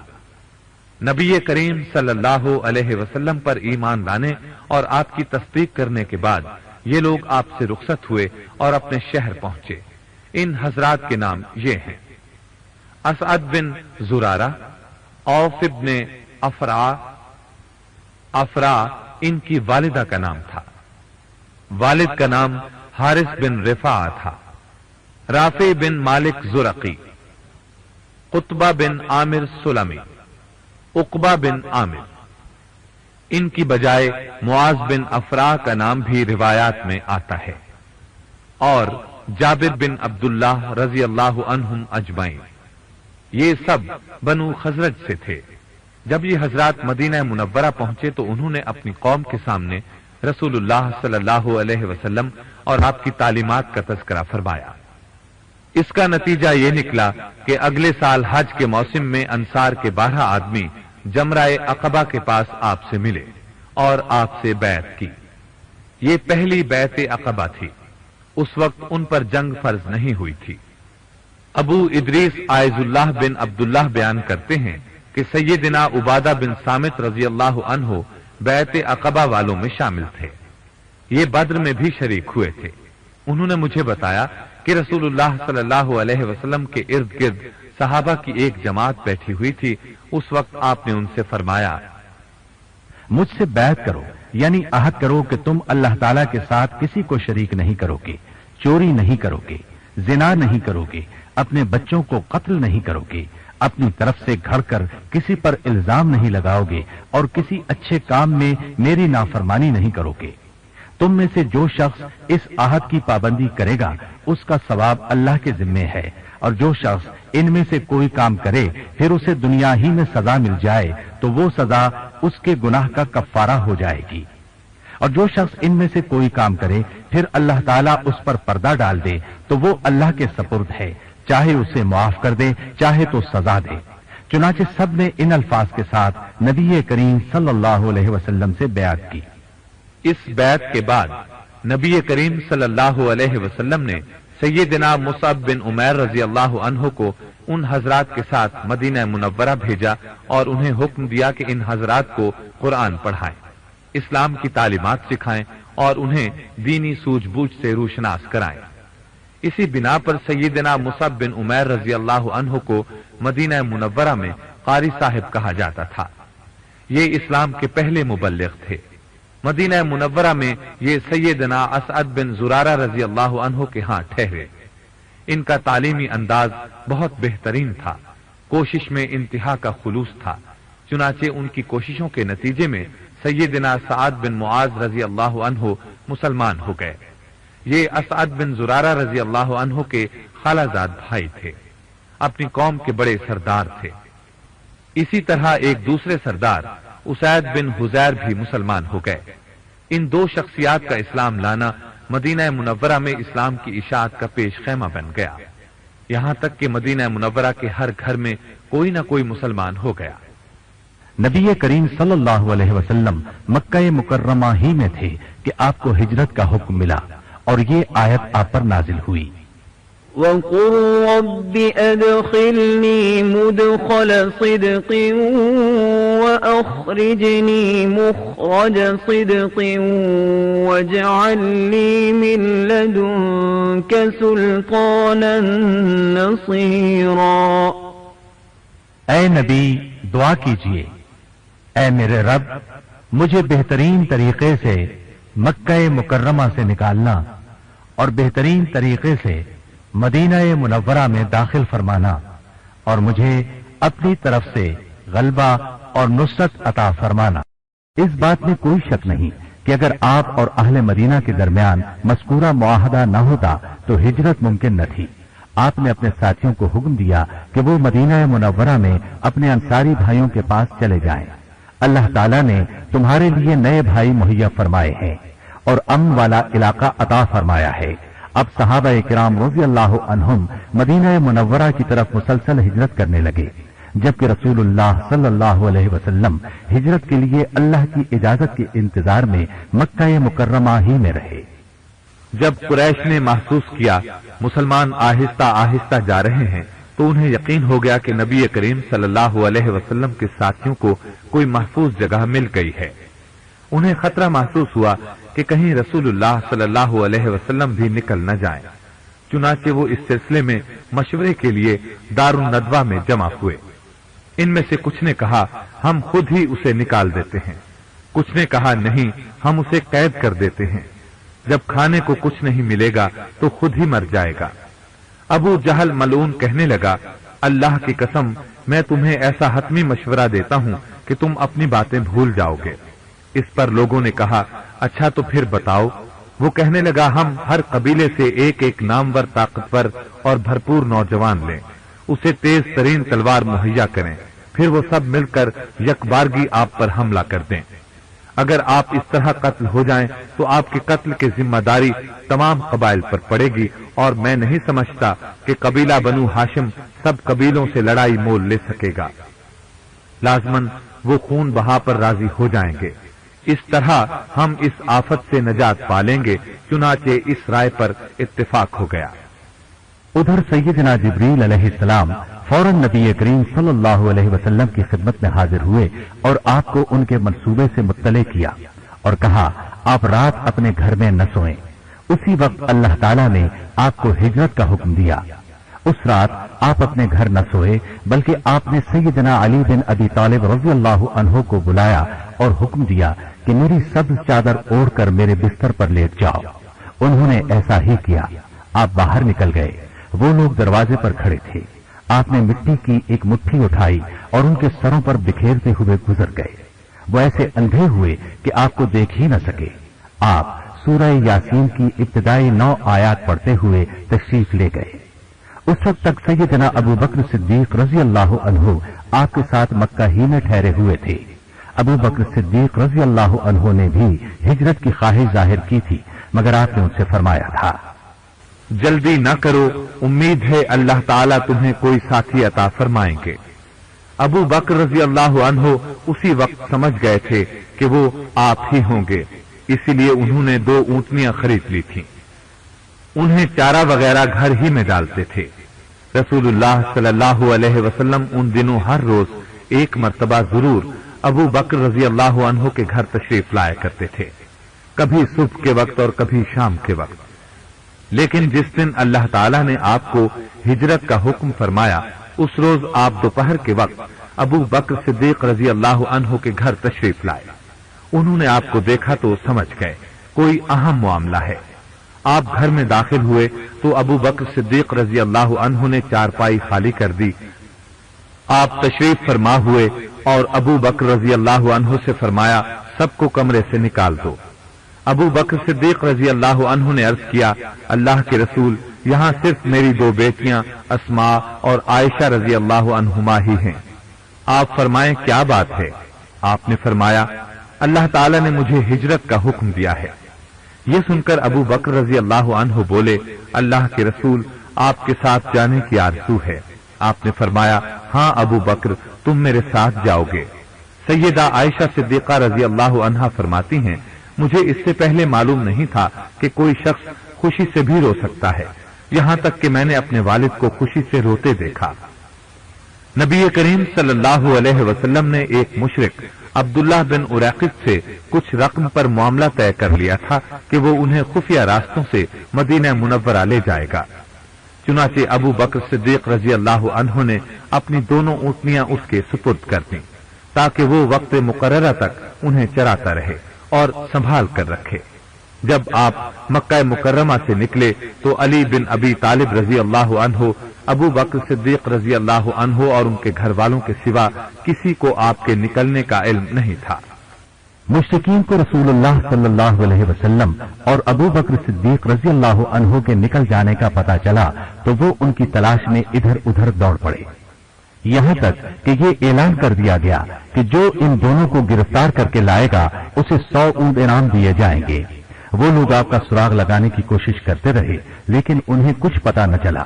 نبی کریم صلی اللہ علیہ وسلم پر ایمان لانے اور آپ کی تصدیق کرنے کے بعد یہ لوگ آپ سے رخصت ہوئے اور اپنے شہر پہنچے۔ ان حضرات کے نام یہ ہیں: اسعد بن زرارہ، اوف ابن افرا ان کی والدہ کا نام تھا، والد کا نام حارث بن رفاعہ تھا، رافع بن مالک زرقی، قطبہ بن عامر سلمی، عقبہ بن عامر۔ ان کی بجائے معاذ بن افرا کا نام بھی روایات میں آتا ہے، اور جابر بن عبداللہ رضی اللہ عنہم اجمعین۔ یہ سب بنو خزرج سے تھے۔ جب یہ حضرات مدینہ منورہ پہنچے تو انہوں نے اپنی قوم کے سامنے رسول اللہ صلی اللہ علیہ وسلم اور آپ کی تعلیمات کا تذکرہ فرمایا۔ اس کا نتیجہ یہ نکلا کہ اگلے سال حج کے موسم میں انصار کے 12 آدمی جمرہ عقبہ کے پاس آپ سے ملے اور آپ سے بیعت کی۔ یہ پہلی بیعت عقبہ تھی۔ اس وقت ان پر جنگ فرض نہیں ہوئی تھی۔ ابو ادریس عائز اللہ بن عبداللہ بیان کرتے ہیں کہ سیدنا عبادہ بن صامت رضی اللہ عنہ بیعت عقبہ والوں میں شامل تھے۔ یہ بدر میں بھی شریک ہوئے تھے۔ انہوں نے مجھے بتایا کہ رسول اللہ صلی اللہ علیہ وسلم کے ارد گرد صحابہ کی ایک جماعت بیٹھی ہوئی تھی۔ اس وقت آپ نے ان سے فرمایا: مجھ سے بیعت کرو، یعنی عہد کرو کہ تم اللہ تعالیٰ کے ساتھ کسی کو شریک نہیں کرو گے، چوری نہیں کرو گے، زنا نہیں کرو گے، اپنے بچوں کو قتل نہیں کرو گے، اپنی طرف سے گھڑ کر کسی پر الزام نہیں لگاؤ گے، اور کسی اچھے کام میں میری نافرمانی نہیں کرو گے۔ تم میں سے جو شخص اس عہد کی پابندی کرے گا اس کا ثواب اللہ کے ذمے ہے، اور جو شخص ان میں سے کوئی کام کرے پھر اسے دنیا ہی میں سزا مل جائے تو وہ سزا اس کے گناہ کا کفارہ ہو جائے گی، اور جو شخص ان میں سے کوئی کام کرے پھر اللہ تعالیٰ اس پر پردہ ڈال دے تو وہ اللہ کے سپرد ہے، چاہے اسے معاف کر دے چاہے تو سزا دے۔ چنانچہ سب نے ان الفاظ کے ساتھ نبی کریم صلی اللہ علیہ وسلم سے بیعت کی۔ اس بیعت کے بعد نبی کریم صلی اللہ علیہ وسلم نے سیدنا مصعب بن عمیر رضی اللہ عنہ کو ان حضرات کے ساتھ مدینہ منورہ بھیجا اور انہیں حکم دیا کہ ان حضرات کو قرآن پڑھائیں، اسلام کی تعلیمات سکھائیں اور انہیں دینی سوجھ بوجھ سے روشناس کرائیں۔ اسی بنا پر سیدنا مصعب بن عمیر رضی اللہ عنہ کو مدینہ منورہ میں قاری صاحب کہا جاتا تھا۔ یہ اسلام کے پہلے مبلغ تھے۔ مدینہ منورہ میں یہ سیدنا اسعد بن زرارہ رضی اللہ عنہ کے ہاں ٹھہرے۔ ان کا تعلیمی انداز بہت بہترین تھا، کوشش میں انتہا کا خلوص تھا، چنانچہ ان کی کوششوں کے نتیجے میں سیدنا سعد بن معاذ رضی اللہ عنہ مسلمان ہو گئے۔ یہ اسعد بن زرارہ رضی اللہ عنہ کے خالہ زاد بھائی تھے، اپنی قوم کے بڑے سردار تھے۔ اسی طرح ایک دوسرے سردار اسید بن حزیر بھی مسلمان ہو گئے۔ ان دو شخصیات کا اسلام لانا مدینہ منورہ میں اسلام کی اشاعت کا پیش خیمہ بن گیا، یہاں تک کہ مدینہ منورہ کے ہر گھر میں کوئی نہ کوئی مسلمان ہو گیا۔ نبی کریم صلی اللہ علیہ وسلم مکہ مکرمہ ہی میں تھے کہ آپ کو ہجرت کا حکم ملا اور یہ آیت آپ پر نازل ہوئی: وَقُلْ رَبِّ أَدْخِلْنِي مُدْخَلَ صِدْقٍ وَأَخْرِجْنِي مُخْرَجَ صِدْقٍ وَاجْعَلْ لِي مِن لَّدُنكَ سُلْطَانًا نَّصِيرًا۔ اے نبی دعا کیجئے، اے میرے رب مجھے بہترین طریقے سے مکہ مکرمہ سے نکالنا اور بہترین طریقے سے مدینہ منورہ میں داخل فرمانا، اور مجھے اپنی طرف سے غلبہ اور نصرت عطا فرمانا۔ اس بات میں کوئی شک نہیں کہ اگر آپ اور اہل مدینہ کے درمیان مذکورہ معاہدہ نہ ہوتا تو ہجرت ممکن نہ تھی۔ آپ نے اپنے ساتھیوں کو حکم دیا کہ وہ مدینہ منورہ میں اپنے انصاری بھائیوں کے پاس چلے جائیں۔ اللہ تعالیٰ نے تمہارے لیے نئے بھائی مہیا فرمائے ہیں اور امن والا علاقہ عطا فرمایا ہے۔ اب صحابہ کرام رضی اللہ عنہم مدینہ منورہ کی طرف مسلسل ہجرت کرنے لگے، جبکہ رسول اللہ صلی اللہ علیہ وسلم ہجرت کے لیے اللہ کی اجازت کے انتظار میں مکہ مکرمہ ہی میں رہے۔ جب قریش نے محسوس کیا مسلمان آہستہ آہستہ جا رہے ہیں تو انہیں یقین ہو گیا کہ نبی کریم صلی اللہ علیہ وسلم کے ساتھیوں کو کوئی محفوظ جگہ مل گئی ہے۔ انہیں خطرہ محسوس ہوا کہ کہیں رسول اللہ صلی اللہ علیہ وسلم بھی نکل نہ جائیں، چنانچہ وہ اس سلسلے میں مشورے کے لیے دارالندوہ میں جمع ہوئے۔ ان میں سے کچھ نے کہا ہم خود ہی اسے نکال دیتے ہیں، کچھ نے کہا نہیں ہم اسے قید کر دیتے ہیں، جب کھانے کو کچھ نہیں ملے گا تو خود ہی مر جائے گا۔ ابو جہل ملعون کہنے لگا اللہ کی قسم میں تمہیں ایسا حتمی مشورہ دیتا ہوں کہ تم اپنی باتیں بھول جاؤ گے۔ اس پر لوگوں نے کہا اچھا تو پھر بتاؤ۔ وہ کہنے لگا ہم ہر قبیلے سے ایک ایک نامور طاقتور اور بھرپور نوجوان لیں، اسے تیز ترین تلوار مہیا کریں، پھر وہ سب مل کر یکبارگی آپ پر حملہ کر دیں۔ اگر آپ اس طرح قتل ہو جائیں تو آپ کے قتل کی ذمہ داری تمام قبائل پر پڑے گی، اور میں نہیں سمجھتا کہ قبیلہ بنو ہاشم سب قبیلوں سے لڑائی مول لے سکے گا۔ لازماً وہ خون بہا پر راضی ہو جائیں گے، اس طرح ہم اس آفت سے نجات پالیں گے۔ چنانچہ اس رائے پر اتفاق ہو گیا۔ ادھر سیدنا جبریل علیہ السلام فوراً نبی کریم صلی اللہ علیہ وسلم کی خدمت میں حاضر ہوئے اور آپ کو ان کے منصوبے سے مطلع کیا اور کہا آپ رات اپنے گھر میں نہ سوئیں۔ اسی وقت اللہ تعالیٰ نے آپ کو ہجرت کا حکم دیا۔ اس رات آپ اپنے گھر نہ سوئے بلکہ آپ نے سیدنا علی بن ابی طالب رضی اللہ عنہ کو بلایا اور حکم دیا کہ میری سبز چادر اوڑھ کر میرے بستر پر لیٹ جاؤ۔ انہوں نے ایسا ہی کیا۔ آپ باہر نکل گئے، وہ لوگ دروازے پر کھڑے تھے۔ آپ نے مٹی کی ایک مٹھی اٹھائی اور ان کے سروں پر بکھیرتے ہوئے گزر گئے۔ وہ ایسے اندھے ہوئے کہ آپ کو دیکھ ہی نہ سکے۔ آپ سورہ یاسین کی ابتدائی 9 آیات پڑھتے ہوئے تشریف لے گئے۔ اس وقت تک سیدنا ابو بکر صدیق رضی اللہ عنہ آپ کے ساتھ مکہ ہی میں ٹھہرے ہوئے تھے۔ ابو بکر صدیق رضی اللہ عنہ نے بھی ہجرت کی خواہش ظاہر کی تھی، مگر آپ نے ان سے فرمایا تھا جلدی نہ کرو، امید ہے اللہ تعالیٰ تمہیں کوئی ساتھی عطا فرمائیں گے۔ ابو بکر رضی اللہ عنہ اسی وقت سمجھ گئے تھے کہ وہ آپ ہی ہوں گے، اسی لیے انہوں نے 2 اونٹنیاں خرید لی تھیں۔ انہیں چارہ وغیرہ گھر ہی میں ڈالتے تھے۔ رسول اللہ صلی اللہ علیہ وسلم ان دنوں ہر روز ایک مرتبہ ضرور ابو بکر رضی اللہ عنہ کے گھر تشریف لایا کرتے تھے، کبھی صبح کے وقت اور کبھی شام کے وقت۔ لیکن جس دن اللہ تعالیٰ نے آپ کو ہجرت کا حکم فرمایا، اس روز آپ دوپہر کے وقت ابو بکر صدیق رضی اللہ عنہ کے گھر تشریف لائے۔ انہوں نے آپ کو دیکھا تو سمجھ گئے کوئی اہم معاملہ ہے۔ آپ گھر میں داخل ہوئے تو ابو بکر صدیق رضی اللہ عنہ نے چارپائی خالی کر دی۔ آپ تشریف فرما ہوئے اور ابو بکر رضی اللہ عنہ سے فرمایا سب کو کمرے سے نکال دو۔ ابو بکر صدیق رضی اللہ عنہ نے عرض کیا اللہ کے رسول، یہاں صرف میری 2 بیٹیاں اسماء اور عائشہ رضی اللہ عنہما ہی ہیں۔ آپ فرمائیں کیا بات ہے؟ آپ نے فرمایا اللہ تعالیٰ نے مجھے ہجرت کا حکم دیا ہے۔ یہ سن کر ابو بکر رضی اللہ عنہ بولے اللہ کے رسول، آپ کے ساتھ جانے کی آرزو ہے۔ آپ نے فرمایا ہاں ابو بکر، تم میرے ساتھ جاؤ گے۔ سیدہ عائشہ صدیقہ رضی اللہ عنہا فرماتی ہیں مجھے اس سے پہلے معلوم نہیں تھا کہ کوئی شخص خوشی سے بھی رو سکتا ہے، یہاں تک کہ میں نے اپنے والد کو خوشی سے روتے دیکھا۔ نبی کریم صلی اللہ علیہ وسلم نے ایک مشرک عبداللہ بن اریقط سے کچھ رقم پر معاملہ طے کر لیا تھا کہ وہ انہیں خفیہ راستوں سے مدینہ منورہ لے جائے گا۔ چنانچہ ابو بکر صدیق رضی اللہ عنہ نے اپنی دونوں اونٹنیاں اس کے سپرد کر دیں تاکہ وہ وقت مقررہ تک انہیں چراتا رہے اور سنبھال کر رکھے۔ جب آپ مکہ مکرمہ سے نکلے تو علی بن ابی طالب رضی اللہ عنہ، ابو بکر صدیق رضی اللہ عنہ اور ان کے گھر والوں کے سوا کسی کو آپ کے نکلنے کا علم نہیں تھا۔ مشرکین کو رسول اللہ صلی اللہ علیہ وسلم اور ابو بکر صدیق رضی اللہ عنہ کے نکل جانے کا پتہ چلا تو وہ ان کی تلاش میں ادھر ادھر دوڑ پڑے، یہاں تک کہ یہ اعلان کر دیا گیا کہ جو ان دونوں کو گرفتار کر کے لائے گا اسے 100 اونٹ انعام دیے جائیں گے۔ وہ لوگ آپ کا سراغ لگانے کی کوشش کرتے رہے لیکن انہیں کچھ پتہ نہ چلا۔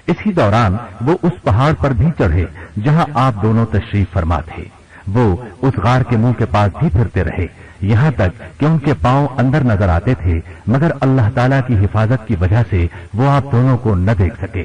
اسی دوران وہ اس پہاڑ پر بھی چڑھے جہاں آپ دونوں تشریف فرما تھے۔ وہ اس غار کے منہ کے پاس بھی پھرتے رہے یہاں تک کہ ان کے پاؤں اندر نظر آتے تھے، مگر اللہ تعالیٰ کی حفاظت کی وجہ سے وہ آپ دونوں کو نہ دیکھ سکے۔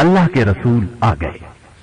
اللہ کے رسول آ گئے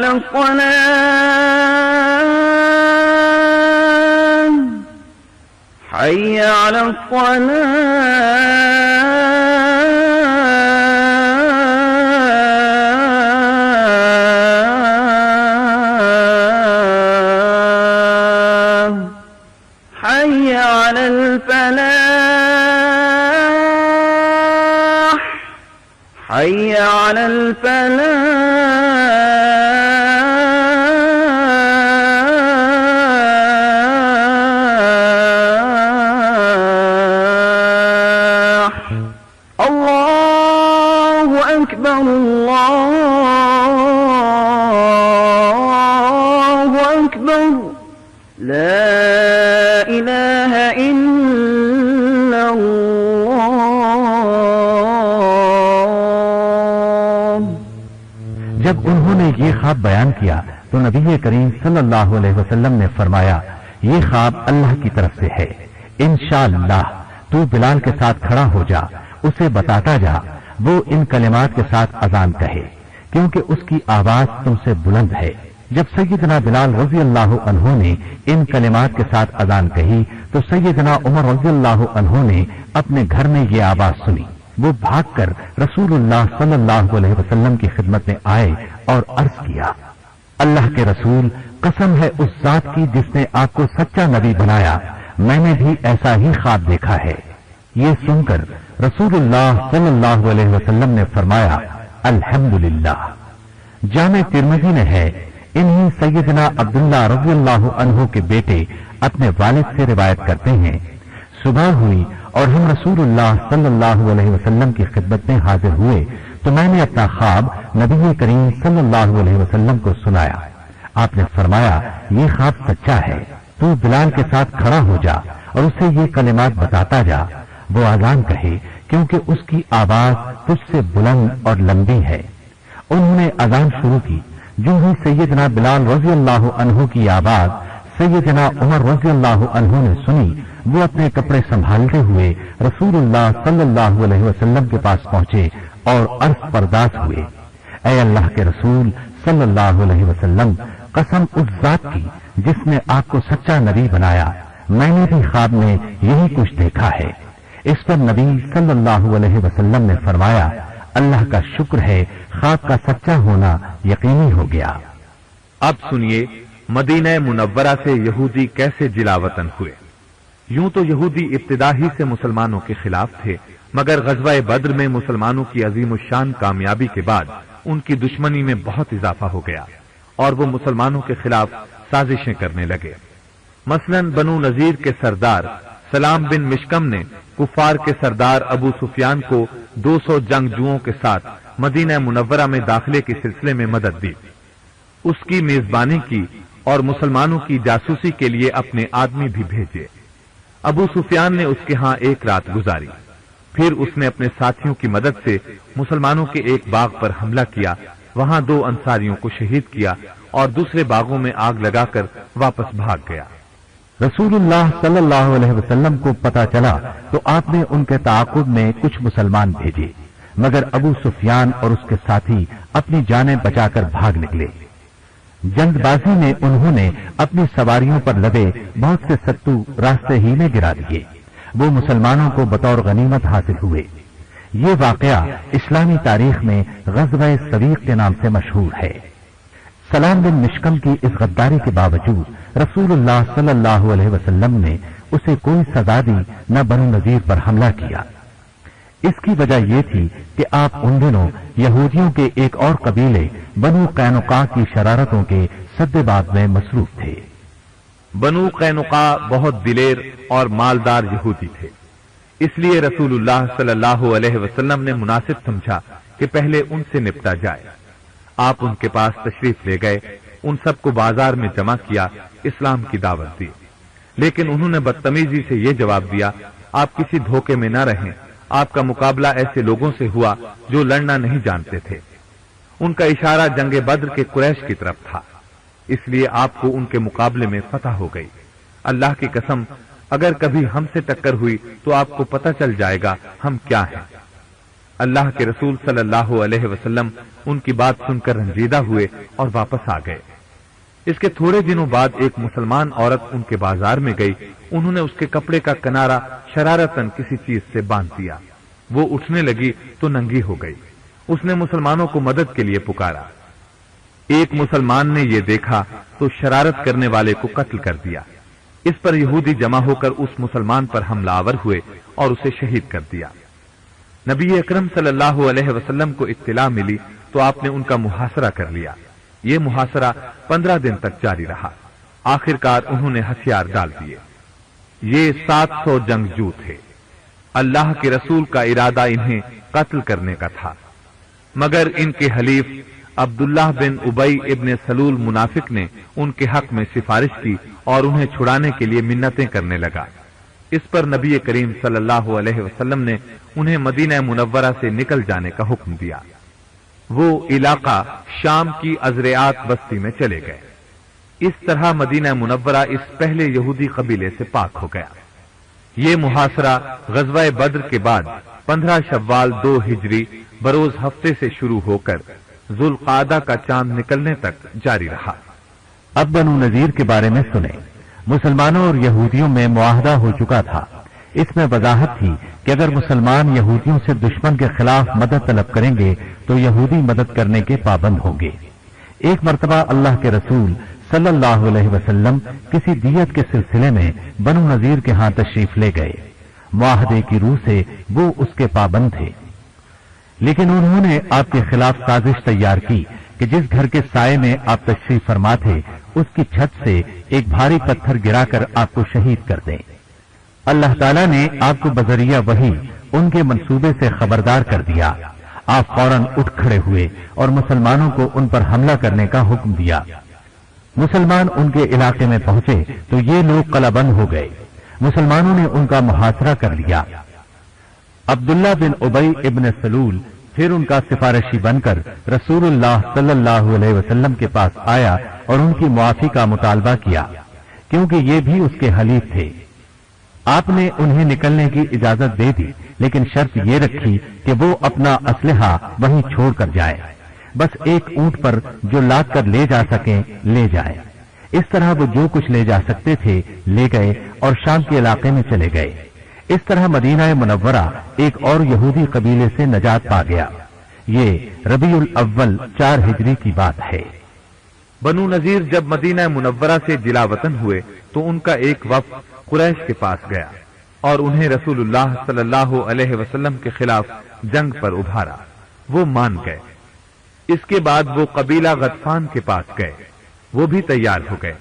على الصلاة حي على الصلاة حي على الفلاح حي على الفلاح الله أكبر الله أكبر لا إله إلا الله. جب انہوں نے یہ خواب بیان کیا تو نبی کریم صلی اللہ علیہ وسلم نے فرمایا یہ خواب اللہ کی طرف سے ہے، انشاءاللہ تو بلال کے ساتھ کھڑا ہو جا، اسے بتاتا جا وہ ان کلمات کے ساتھ اذان کہے کیونکہ اس کی آواز تم سے بلند ہے. جب سیدنا بلال رضی اللہ عنہ نے ان کلمات کے ساتھ اذان کہی تو سیدنا عمر رضی اللہ عنہ نے اپنے گھر میں یہ آواز سنی. وہ بھاگ کر رسول اللہ صلی اللہ علیہ وسلم کی خدمت میں آئے اور عرض کیا اللہ کے رسول، قسم ہے اس ذات کی جس نے آپ کو سچا نبی بنایا، میں نے بھی ایسا ہی خواب دیکھا ہے. یہ سن کر رسول اللہ صلی اللہ علیہ وسلم نے فرمایا الحمدللہ. جامع ترمذی میں ہے انہی سیدنا عبداللہ رضی اللہ عنہ کے بیٹے اپنے والد سے روایت کرتے ہیں صبح ہوئی اور ہم رسول اللہ صلی اللہ علیہ وسلم کی خدمت میں حاضر ہوئے تو میں نے اپنا خواب نبی کریم صلی اللہ علیہ وسلم کو سنایا. آپ نے فرمایا یہ خواب سچا ہے، تو بلال کے ساتھ کھڑا ہو جا اور اسے یہ کلمات بتاتا جا، وہ اذان کہے کیونکہ اس کی آواز تجھ سے بلند اور لمبی ہے. انہوں نے اذان شروع کی. جو ہی سیدنا بلال رضی اللہ عنہ کی آواز سیدنا عمر رضی اللہ عنہ نے سنی، وہ اپنے کپڑے سنبھالتے ہوئے رسول اللہ صلی اللہ علیہ وسلم کے پاس پہنچے اور عرض پرداز ہوئے اے اللہ کے رسول صلی اللہ علیہ وسلم، قسم اس ذات کی جس نے آپ کو سچا نبی بنایا، میں نے بھی خواب میں یہی کچھ دیکھا ہے. اس پر نبی صلی اللہ علیہ وسلم نے فرمایا اللہ کا شکر ہے، خواب کا سچا ہونا یقینی ہو گیا. اب سنیے مدینہ منورہ سے یہودی کیسے جلاوطن ہوئے. یوں تو یہودی ابتدا ہی سے مسلمانوں کے خلاف تھے، مگر غزوہ بدر میں مسلمانوں کی عظیم الشان کامیابی کے بعد ان کی دشمنی میں بہت اضافہ ہو گیا اور وہ مسلمانوں کے خلاف سازشیں کرنے لگے. مثلا بنو نذیر کے سردار سلام بن مشکم نے کفار کے سردار ابو سفیان کو 200 جنگجوؤں کے ساتھ مدینہ منورہ میں داخلے کے سلسلے میں مدد دی. اس کی میزبانی کی اور مسلمانوں کی جاسوسی کے لیے اپنے آدمی بھی بھیجے. ابو سفیان نے اس کے ہاں ایک رات گزاری. پھر اس نے اپنے ساتھیوں کی مدد سے مسلمانوں کے ایک باغ پر حملہ کیا، وہاں 2 انصاریوں کو شہید کیا اور دوسرے باغوں میں آگ لگا کر واپس بھاگ گیا. رسول اللہ صلی اللہ علیہ وسلم کو پتا چلا تو آپ نے ان کے تعاقب میں کچھ مسلمان بھیجے، مگر ابو سفیان اور اس کے ساتھی اپنی جانیں بچا کر بھاگ نکلے. جلد بازی میں انہوں نے اپنی سواریوں پر لدے بہت سے ستو راستے ہی میں گرا دیے. وہ مسلمانوں کو بطور غنیمت حاصل ہوئے. یہ واقعہ اسلامی تاریخ میں غزوہ سویق کے نام سے مشہور ہے. سلام بن مشکم کی اس غداری کے باوجود رسول اللہ صلی اللہ علیہ وسلم نے اسے کوئی سزا دی نہ بنو نذیر پر حملہ کیا. اس کی وجہ یہ تھی کہ آپ ان دنوں یہودیوں کے ایک اور قبیلے بنو قینقاع کی شرارتوں کے سدباب میں مصروف تھے. بنو قینقاع بہت دلیر اور مالدار یہودی تھے، اس لیے رسول اللہ صلی اللہ علیہ وسلم نے مناسب سمجھا کہ پہلے ان سے نپٹا جائے. آپ ان کے پاس تشریف لے گئے، ان سب کو بازار میں جمع کیا، اسلام کی دعوت دی. لیکن انہوں نے بدتمیزی سے یہ جواب دیا آپ کسی دھوکے میں نہ رہیں، آپ کا مقابلہ ایسے لوگوں سے ہوا جو لڑنا نہیں جانتے تھے. ان کا اشارہ جنگ بدر کے قریش کی طرف تھا، اس لیے آپ کو ان کے مقابلے میں فتح ہو گئی. اللہ کی قسم اگر کبھی ہم سے ٹکر ہوئی تو آپ کو پتہ چل جائے گا ہم کیا ہیں. اللہ کے رسول صلی اللہ علیہ وسلم ان کی بات سن کر رنجیدہ ہوئے اور واپس آ گئے۔ اس کے تھوڑے دنوں بعد ایک مسلمان عورت ان کے بازار میں گئی، انہوں نے اس کے کپڑے کا کنارہ شرارتاً کسی چیز سے باندھ دیا، وہ اٹھنے لگی تو ننگی ہو گئی۔ اس نے مسلمانوں کو مدد کے لیے پکارا، ایک مسلمان نے یہ دیکھا تو شرارت کرنے والے کو قتل کر دیا۔ اس پر یہودی جمع ہو کر اس مسلمان پر حملہ آور ہوئے اور اسے شہید کر دیا۔ نبی اکرم صلی اللہ علیہ وسلم کو اطلاع ملی تو آپ نے ان کا محاصرہ کر لیا۔ یہ محاصرہ 15 دن تک جاری رہا، آخر کار انہوں نے ہتھیار ڈال دیے۔ یہ 700 جنگجو تھے۔ اللہ کے رسول کا ارادہ انہیں قتل کرنے کا تھا، مگر ان کے حلیف عبداللہ بن ابی ابن سلول منافق نے ان کے حق میں سفارش کی اور انہیں چھڑانے کے لیے منتیں کرنے لگا۔ اس پر نبی کریم صلی اللہ علیہ وسلم نے انہیں مدینہ منورہ سے نکل جانے کا حکم دیا۔ وہ علاقہ شام کی ازریات بستی میں چلے گئے۔ اس طرح مدینہ منورہ اس پہلے یہودی قبیلے سے پاک ہو گیا۔ یہ محاصرہ غزوہ بدر کے بعد 15 شوال 2 ہجری بروز ہفتے سے شروع ہو کر ذوالقعدہ کا چاند نکلنے تک جاری رہا۔ اب بنو نذیر کے بارے میں سنیں۔ مسلمانوں اور یہودیوں میں معاہدہ ہو چکا تھا۔ اس میں وضاحت تھی کہ اگر مسلمان یہودیوں سے دشمن کے خلاف مدد طلب کریں گے تو یہودی مدد کرنے کے پابند ہوں گے۔ ایک مرتبہ اللہ کے رسول صلی اللہ علیہ وسلم کسی دیت کے سلسلے میں بنو نذیر کے ہاں تشریف لے گئے۔ معاہدے کی روح سے وہ اس کے پابند تھے، لیکن انہوں نے آپ کے خلاف سازش تیار کی کہ جس گھر کے سائے میں آپ تشریف فرما تھے اس کی چھت سے ایک بھاری پتھر گرا کر آپ کو شہید کر دیں۔ اللہ تعالیٰ نے آپ کو بذریعہ وحی ان کے منصوبے سے خبردار کر دیا۔ آپ فوراً اٹھ کھڑے ہوئے اور مسلمانوں کو ان پر حملہ کرنے کا حکم دیا۔ مسلمان ان کے علاقے میں پہنچے تو یہ لوگ قلعہ بند ہو گئے۔ مسلمانوں نے ان کا محاصرہ کر لیا۔ عبداللہ بن ابی ابن سلول پھر ان کا سفارشی بن کر رسول اللہ صلی اللہ علیہ وسلم کے پاس آیا اور ان کی معافی کا مطالبہ کیا، کیونکہ یہ بھی اس کے حلیف تھے۔ آپ نے انہیں نکلنے کی اجازت دے دی، لیکن شرط یہ رکھی کہ وہ اپنا اسلحہ وہیں چھوڑ کر جائیں، بس ایک اونٹ پر جو لاد کر لے جا سکیں لے جائیں۔ اس طرح وہ جو کچھ لے جا سکتے تھے لے گئے اور شام کے علاقے میں چلے گئے۔ اس طرح مدینہ منورہ ایک اور یہودی قبیلے سے نجات پا گیا۔ یہ ربیع الاول 4 ہجری کی بات ہے۔ بنو نذیر جب مدینہ منورہ سے جلا وطن ہوئے تو ان کا ایک وفد قریش کے پاس گیا اور انہیں رسول اللہ صلی اللہ علیہ وسلم کے خلاف جنگ پر ابھارا۔ وہ مان گئے۔ اس کے بعد وہ قبیلہ غطفان کے پاس گئے، وہ بھی تیار ہو گئے۔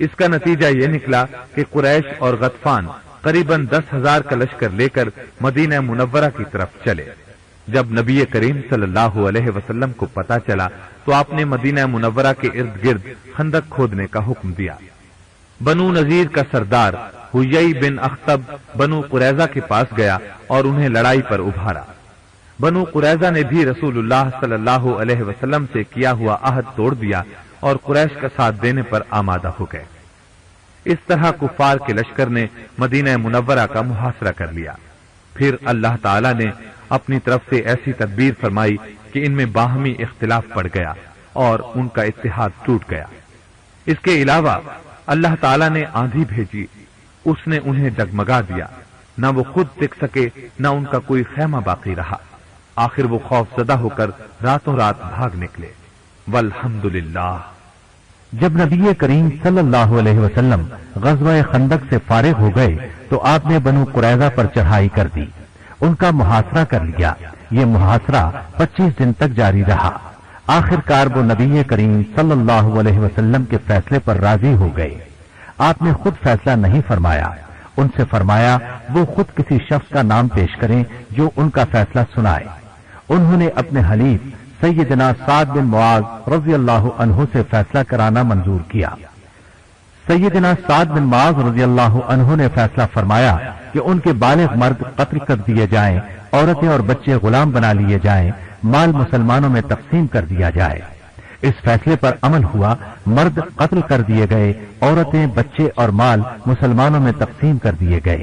اس کا نتیجہ یہ نکلا کہ قریش اور غطفان قریباً 10,000 کا لشکر لے کر مدینہ منورہ کی طرف چلے۔ جب نبی کریم صلی اللہ علیہ وسلم کو پتا چلا تو آپ نے مدینہ منورہ کے ارد گرد خندق کھودنے کا حکم دیا۔ بنو نذیر کا سردار حیی بن اخطب بنو قریظہ کے پاس گیا اور انہیں لڑائی پر ابھارا۔ بنو قریظہ نے بھی رسول اللہ صلی اللہ علیہ وسلم سے کیا ہوا عہد توڑ دیا اور قریش کا ساتھ دینے پر آمادہ ہو گئے۔ اس طرح کفار کے لشکر نے مدینہ منورہ کا محاصرہ کر لیا۔ پھر اللہ تعالی نے اپنی طرف سے ایسی تدبیر فرمائی کہ ان میں باہمی اختلاف پڑ گیا اور ان کا اتحاد ٹوٹ گیا۔ اس کے علاوہ اللہ تعالی نے آندھی بھیجی، اس نے انہیں ڈگمگا دیا، نہ وہ خود ٹک سکے نہ ان کا کوئی خیمہ باقی رہا۔ آخر وہ خوف زدہ ہو کر راتوں رات بھاگ نکلے۔ والحمدللہ۔ جب نبی کریم صلی اللہ علیہ وسلم غزوہ خندق سے فارغ ہو گئے تو آپ نے بنو قریظہ پر چڑھائی کر دی، ان کا محاصرہ کر لیا۔ یہ محاصرہ 25 دن تک جاری رہا۔ آخر کار وہ نبی کریم صلی اللہ علیہ وسلم کے فیصلے پر راضی ہو گئے۔ آپ نے خود فیصلہ نہیں فرمایا، ان سے فرمایا وہ خود کسی شخص کا نام پیش کریں جو ان کا فیصلہ سنائے۔ انہوں نے اپنے حلیف سیدنا سعد بن معاذ رضی اللہ عنہ سے فیصلہ کرانا منظور کیا۔ سیدنا سعد بن معاذ رضی اللہ عنہ نے فیصلہ فرمایا کہ ان کے بالغ مرد قتل کر دیے جائیں، عورتیں اور بچے غلام بنا لیے جائیں، مال مسلمانوں میں تقسیم کر دیا جائے۔ اس فیصلے پر عمل ہوا، مرد قتل کر دیے گئے، عورتیں، بچے اور مال مسلمانوں میں تقسیم کر دیے گئے۔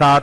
7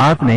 آپ نے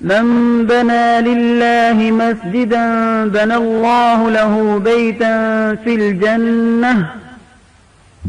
من بنى لله مسجدا بنى الله له بيتا في الجنة।